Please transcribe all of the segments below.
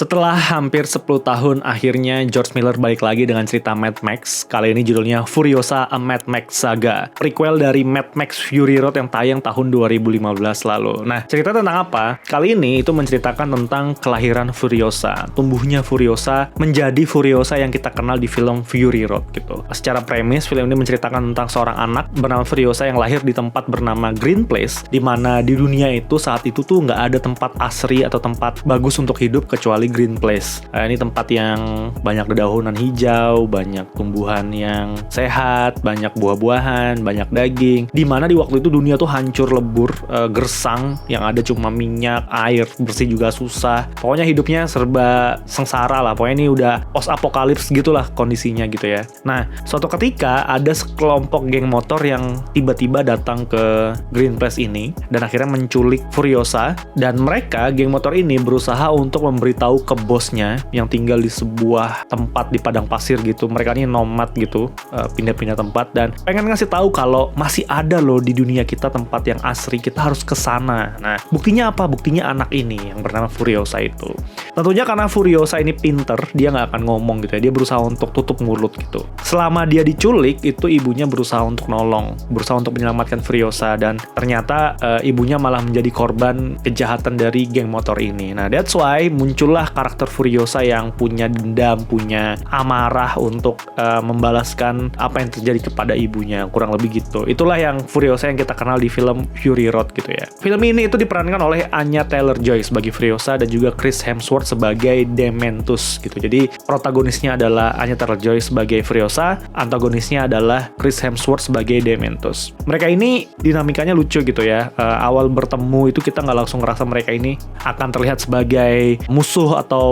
Setelah hampir 10 tahun, akhirnya George Miller balik lagi dengan cerita Mad Max. Kali ini judulnya Furiosa: A Mad Max Saga, prequel dari Mad Max Fury Road yang tayang tahun 2015 lalu. Nah, cerita tentang apa? Kali ini itu menceritakan tentang kelahiran Furiosa, tumbuhnya Furiosa menjadi Furiosa yang kita kenal di film Fury Road gitu. Secara premis, film ini menceritakan tentang seorang anak bernama Furiosa yang lahir di tempat bernama Green Place, di mana di dunia itu saat itu tuh nggak ada tempat asri atau tempat bagus untuk hidup kecuali Green Place. Ini tempat yang banyak dedaunan hijau, banyak tumbuhan yang sehat, banyak buah-buahan, banyak daging. Di mana di waktu itu dunia tuh hancur lebur, gersang, yang ada cuma minyak, air bersih juga susah. Pokoknya hidupnya serba sengsara lah. Pokoknya ini udah post apokalips gitulah kondisinya gitu ya. Nah, suatu ketika ada sekelompok geng motor yang tiba-tiba datang ke Green Place ini dan akhirnya menculik Furiosa, dan mereka geng motor ini berusaha untuk memberitahu ke bosnya yang tinggal di sebuah tempat di padang pasir gitu. Mereka ini nomad gitu, pindah-pindah tempat, dan pengen ngasih tahu kalau masih ada loh di dunia kita tempat yang asri, kita harus ke sana. Nah, buktinya apa? Buktinya anak ini yang bernama Furiosa itu. Tentunya karena Furiosa ini pinter, dia nggak akan ngomong gitu ya. Dia berusaha untuk tutup mulut gitu. Selama dia diculik, itu ibunya berusaha untuk nolong, berusaha untuk menyelamatkan Furiosa, dan ternyata ibunya malah menjadi korban kejahatan dari geng motor ini. Nah, that's why muncullah karakter Furiosa yang punya dendam, punya amarah untuk membalaskan apa yang terjadi kepada ibunya, kurang lebih gitu. Itulah yang Furiosa yang kita kenal di film Fury Road gitu ya. Film ini itu diperankan oleh Anya Taylor-Joy sebagai Furiosa dan juga Chris Hemsworth sebagai Dementus gitu. Jadi protagonisnya adalah Anya Taylor-Joy sebagai Furiosa, antagonisnya adalah Chris Hemsworth sebagai Dementus. Mereka ini dinamikanya lucu gitu ya. Awal bertemu itu kita nggak langsung ngerasa mereka ini akan terlihat sebagai musuh atau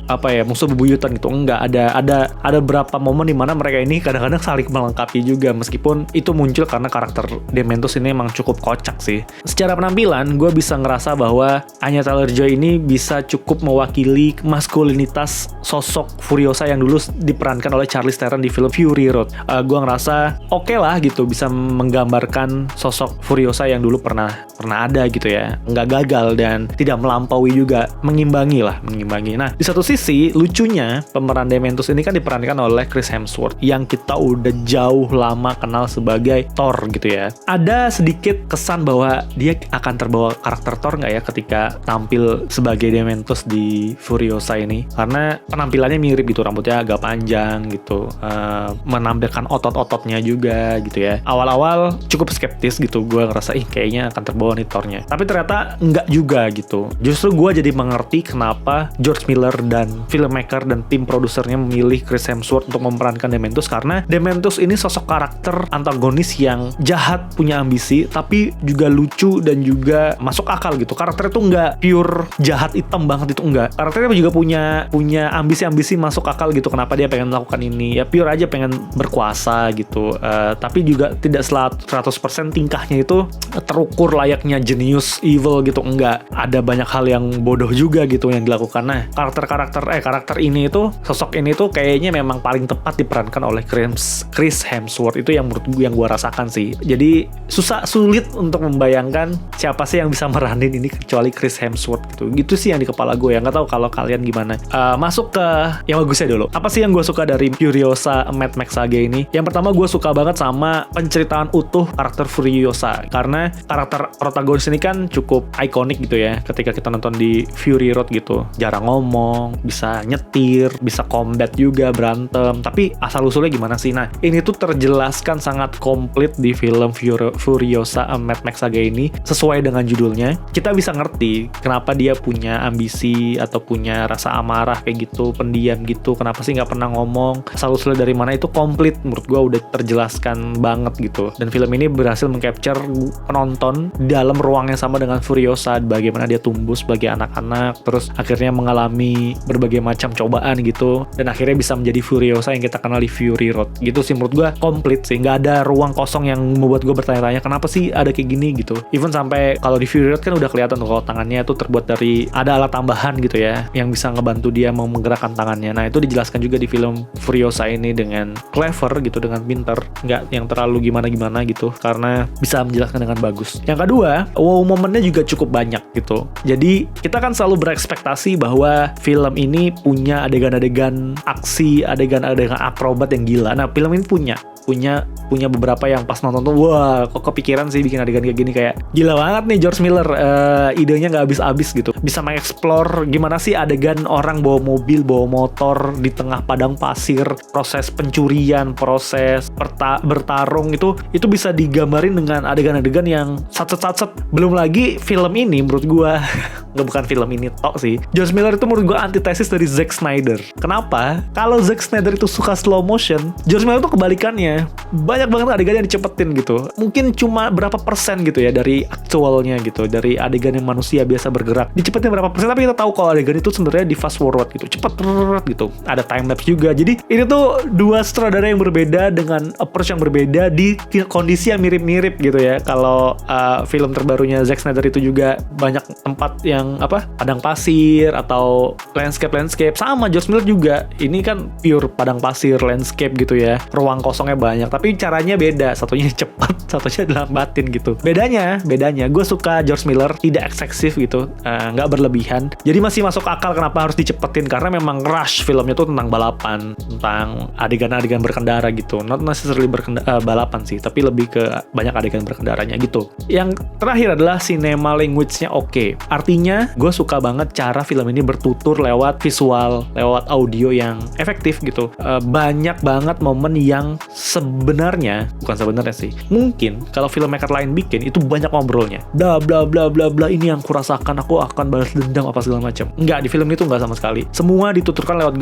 apa ya, musuh bebuyutan gitu. Enggak, ada beberapa momen di mana mereka ini kadang-kadang saling melengkapi juga, meskipun itu muncul karena karakter Dementus ini emang cukup kocak sih. Secara penampilan gue bisa ngerasa bahwa Anya Taylor-Joy ini bisa cukup mewakili maskulinitas sosok Furiosa yang dulu diperankan oleh Charlize Theron di film Fury Road. Gue ngerasa oke lah gitu, bisa menggambarkan sosok Furiosa yang dulu pernah ada gitu ya, nggak gagal dan tidak melampaui juga, mengimbangi. Nah, di satu sisi lucunya pemeran Dementus ini kan diperankan oleh Chris Hemsworth yang kita udah jauh lama kenal sebagai Thor gitu ya. Ada sedikit kesan bahwa dia akan terbawa karakter Thor nggak ya ketika tampil sebagai Dementus di Furiosa ini, karena penampilannya mirip gitu, rambutnya agak panjang gitu, menampilkan otot-ototnya juga gitu ya. Awal-awal cukup skeptis gitu, gue ngerasa kayaknya akan terbawa nih Thor-nya, tapi ternyata enggak juga gitu. Justru gue jadi mengerti kenapa George Miller dan filmmaker dan tim produsernya memilih Chris Hemsworth untuk memerankan Dementus, karena Dementus ini sosok karakter antagonis yang jahat, punya ambisi, tapi juga lucu dan juga masuk akal gitu. Karakter itu nggak pure jahat hitam banget, itu enggak. Karakternya juga punya ambisi-ambisi masuk akal gitu. Kenapa dia pengen melakukan ini? Ya pure aja pengen berkuasa gitu. Tapi juga tidak 100% tingkahnya itu terukur layaknya jenius evil gitu. Enggak. Ada banyak hal yang bodoh juga gitu yang dilakukan. Nah, karakter ini itu, sosok ini tuh kayaknya memang paling tepat diperankan oleh Chris Hemsworth. Itu yang menurut gue, yang gue rasakan sih. Jadi sulit untuk membayangkan siapa sih yang bisa meranin ini kecuali Chris Hemsworth gitu. Gitu sih yang di kepala gue. Nggak tahu kalau kalian gimana. Masuk ke yang bagusnya dulu. Apa sih yang gue suka dari Furiosa Mad Max Saga ini? Yang pertama, gue suka banget sama penceritaan utuh karakter Furiosa, karena karakter protagonis ini kan cukup ikonik gitu ya. Ketika kita nonton di Fury Road gitu, jarang ngomong, bisa nyetir, bisa combat juga, berantem, tapi asal-usulnya gimana sih? Nah, ini tuh terjelaskan sangat komplit di film Furiosa Mad Max Saga ini. Sesuai dengan judulnya, kita bisa ngerti kenapa dia punya ambisi atau punya rasa amarah kayak gitu, pendiam gitu, kenapa sih nggak pernah ngomong, asal-usulnya dari mana, itu komplit. Menurut gue udah terjelaskan banget gitu. Dan film ini berhasil mengcapture penonton dalam ruang yang sama dengan Furiosa, bagaimana dia tumbuh sebagai anak-anak, terus akhirnya mengalami berbagai macam cobaan gitu, dan akhirnya bisa menjadi Furiosa yang kita kenal di Fury Road gitu sih. Menurut gue komplit sih, nggak ada ruang kosong yang membuat gue bertanya-tanya kenapa sih ada kayak gini gitu. Even sampai kalau di Fury Road kan udah kelihatan tuh kalau tangannya itu terbuat dari, ada alat tambahan gitu ya yang bisa ngebantu dia mau menggerakkan tangannya. Nah, itu dijelaskan juga di film Furiosa ini dengan clever gitu, dengan pinter, nggak yang terlalu gimana-gimana gitu, karena bisa menjelaskan dengan bagus. Yang kedua, wow momennya juga cukup banyak gitu. Jadi kita kan selalu berekspektasi bahwa film ini punya adegan-adegan aksi, adegan-adegan akrobat yang gila. Nah, film ini punya beberapa yang pas nonton tuh, wah, kok kepikiran sih bikin adegan kayak gini, kayak gila banget nih George Miller, idenya nggak habis-habis gitu. Bisa mengeksplor gimana sih adegan orang bawa mobil, bawa motor di tengah padang pasir, proses pencurian, proses bertarung itu bisa digambarin dengan adegan-adegan yang sat-sat. Belum lagi film ini menurut gua bukan film ini tok sih. George Miller itu menurut gua antitesis dari Zack Snyder. Kenapa? Kalau Zack Snyder itu suka slow motion, George Miller itu kebalikannya. Banyak banget adegan yang dicepetin gitu. Mungkin cuma berapa persen gitu ya dari aktualnya gitu, dari adegan yang manusia biasa bergerak. Dicepetin berapa persen, tapi kita tahu kalau adegan itu sebenarnya di fast forward gitu, cepet gitu. Ada time lapse juga. Jadi ini tuh dua sutradara yang berbeda dengan approach yang berbeda di kondisi yang mirip-mirip gitu ya. Kalau film terbarunya Zack Snyder itu juga banyak tempat yang padang pasir atau landscape sama. George Miller juga ini kan pure padang pasir, landscape gitu ya, ruang kosongnya banyak, tapi caranya beda, satunya cepat, satunya dilambatin gitu. Bedanya gue suka George Miller tidak eksesif gitu, nggak berlebihan, jadi masih masuk akal kenapa harus dicepetin, karena memang rush filmnya tuh tentang balapan, tentang adegan-adegan berkendara gitu, not necessarily balapan sih, tapi lebih ke banyak adegan berkendaranya gitu. Yang terakhir adalah cinema language-nya oke. Artinya gue suka banget cara film ini bertutur lewat visual, lewat audio yang efektif gitu. Banyak banget momen yang bukan sebenarnya sih, mungkin kalau filmmaker lain bikin itu banyak ngobrolnya, bla bla bla bla bla, ini yang kurasakan, aku akan balas dendam apa segala macam. Enggak, di film itu enggak sama sekali. Semua dituturkan lewat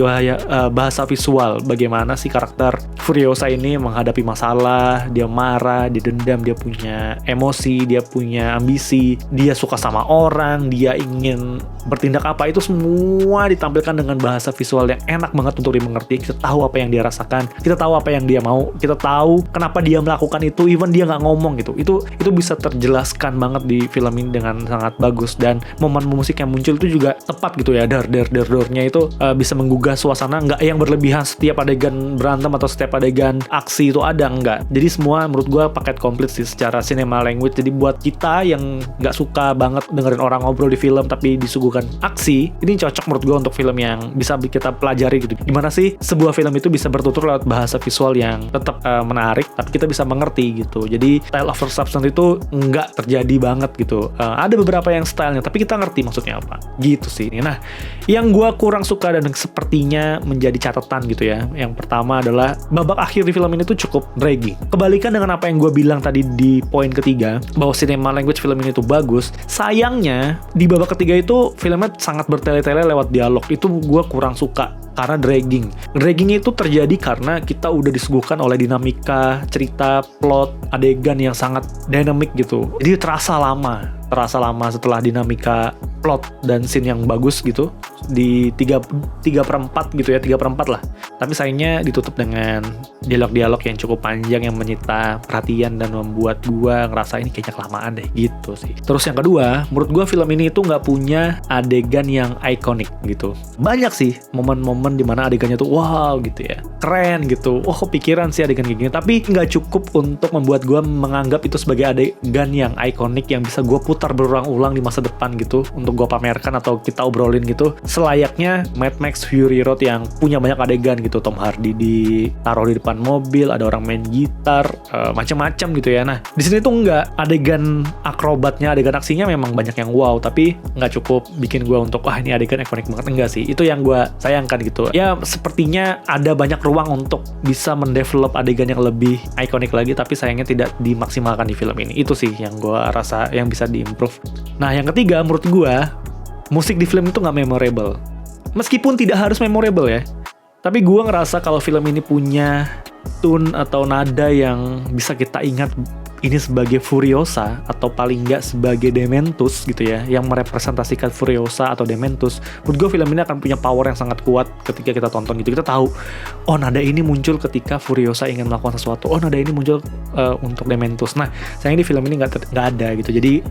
bahasa visual. Bagaimana si karakter Furiosa ini menghadapi masalah, dia marah, dia dendam, dia punya emosi, dia punya ambisi, dia suka sama orang, dia ingin bertindak apa, itu semua ditampilkan dengan bahasa visual yang enak banget untuk dimengerti. Kita tahu apa yang dia rasakan, kita tahu apa yang dia mau, kita tahu kenapa dia melakukan itu, even dia nggak ngomong gitu. Itu bisa terjelaskan banget di film ini dengan sangat bagus, dan momen musik yang muncul itu juga tepat gitu ya. Dar-dar-dar-darnya itu bisa menggugah suasana, nggak yang berlebihan setiap adegan berantem atau setiap adegan aksi itu ada, nggak. Jadi semua menurut gue paket komplit sih secara cinema language. Jadi buat kita yang nggak suka banget dengerin orang ngobrol di film tapi disuguhkan aksi, ini cocok menurut gue untuk film yang bisa kita pelajari gitu. Gimana sih sebuah film itu bisa bertutur lewat bahasa visual yang tetap menarik, tapi kita bisa mengerti gitu. Jadi style over substance itu nggak terjadi banget gitu. Ada beberapa yang stylenya, tapi kita ngerti maksudnya apa. Gitu sih. Nah, yang gue kurang suka dan sepertinya menjadi catatan gitu ya. Yang pertama adalah babak akhir di film ini tuh cukup dragging. Kebalikan dengan apa yang gue bilang tadi di poin ketiga, bahwa cinema language film ini tuh bagus. Sayangnya di babak ketiga itu filmnya sangat bertele-tele lewat dialog. Itu gue kurang suka karena dragging. Draggingnya itu terjadi karena kita udah disuguhkan oleh dinamika, cerita, plot, adegan yang sangat dynamic gitu. Jadi terasa lama setelah dinamika plot dan scene yang bagus gitu di 3/4 gitu ya, 3/4 lah. Tapi sayangnya ditutup dengan dialog-dialog yang cukup panjang yang menyita perhatian dan membuat gua ngerasa ini kayaknya kelamaan deh gitu sih. Terus yang kedua, menurut gua film ini itu nggak punya adegan yang ikonik gitu. Banyak sih momen-momen dimana adegannya tuh wow gitu ya, keren gitu, wah kepikiran sih adegan kayak gini, tapi nggak cukup untuk membuat gua menganggap itu sebagai adegan yang ikonik yang bisa gua putar berulang-ulang di masa depan gitu untuk gua pamerkan atau kita obrolin gitu. Selayaknya Mad Max Fury Road yang punya banyak adegan gitu, Tom Hardy ditaruh di depan mobil, ada orang main gitar, macam-macam gitu ya. Nah, di sini tuh nggak, adegan akrobatnya, adegan aksinya memang banyak yang wow, tapi nggak cukup bikin gue untuk wah ini adegan ikonik banget, enggak sih. Itu yang gue sayangkan gitu. Ya sepertinya ada banyak ruang untuk bisa mendevelop adegan yang lebih ikonik lagi, tapi sayangnya tidak dimaksimalkan di film ini. Itu sih yang gue rasa yang bisa diimprove. Nah, yang ketiga menurut gue, musik di film itu nggak memorable. Meskipun tidak harus memorable ya, tapi gue ngerasa kalau film ini punya tune atau nada yang bisa kita ingat ini sebagai Furiosa atau paling nggak sebagai Dementus gitu ya, yang merepresentasikan Furiosa atau Dementus. Menurut gue film ini akan punya power yang sangat kuat ketika kita tonton gitu. Kita tahu, oh nada ini muncul ketika Furiosa ingin melakukan sesuatu, oh nada ini muncul untuk Dementus. Nah, sayangnya di film ini nggak ada gitu. Jadi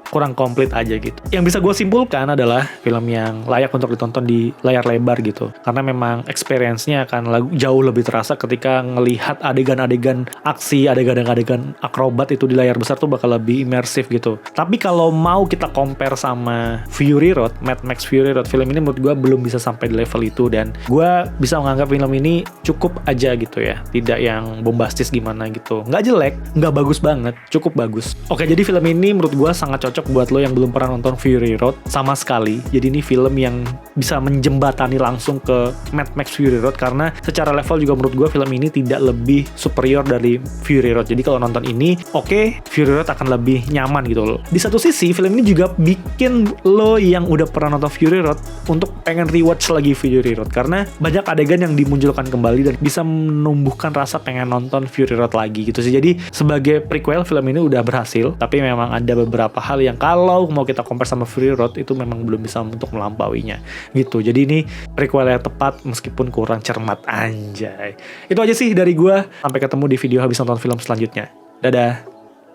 kurang komplit aja gitu. Yang bisa gue simpulkan adalah film yang layak untuk ditonton di layar lebar gitu. Karena memang experience-nya akan jauh lebih terasa ketika ngelihat adegan-adegan aksi, adegan-adegan akrobat itu di layar besar tuh bakal lebih imersif gitu. Tapi kalau mau kita compare sama Fury Road, Mad Max Fury Road, film ini menurut gue belum bisa sampai di level itu, dan gue bisa menganggap film ini cukup aja gitu ya, tidak yang bombastis gimana gitu, nggak jelek, nggak bagus banget, cukup bagus. Oke, jadi film ini menurut gue sangat cocok buat lo yang belum pernah nonton Fury Road sama sekali. Jadi ini film yang bisa menjembatani langsung ke Mad Max Fury Road, karena secara level juga menurut gue film ini tidak lebih superior dari Fury Road. Jadi kalau nonton ini, oke, Fury Road akan lebih nyaman gitu loh. Di satu sisi, film ini juga bikin lo yang udah pernah nonton Fury Road untuk pengen rewatch lagi Fury Road, karena banyak adegan yang dimunculkan kembali dan bisa menumbuhkan rasa pengen nonton Fury Road lagi gitu sih. Jadi sebagai prequel, film ini udah berhasil, tapi memang ada beberapa hal yang kalau mau kita compare sama Fury Road itu memang belum bisa untuk melampauinya gitu. Jadi ini prequel yang tepat meskipun kurang cermat, anjay. Itu aja sih dari gua. Sampai ketemu di video habis nonton film selanjutnya. Dadah.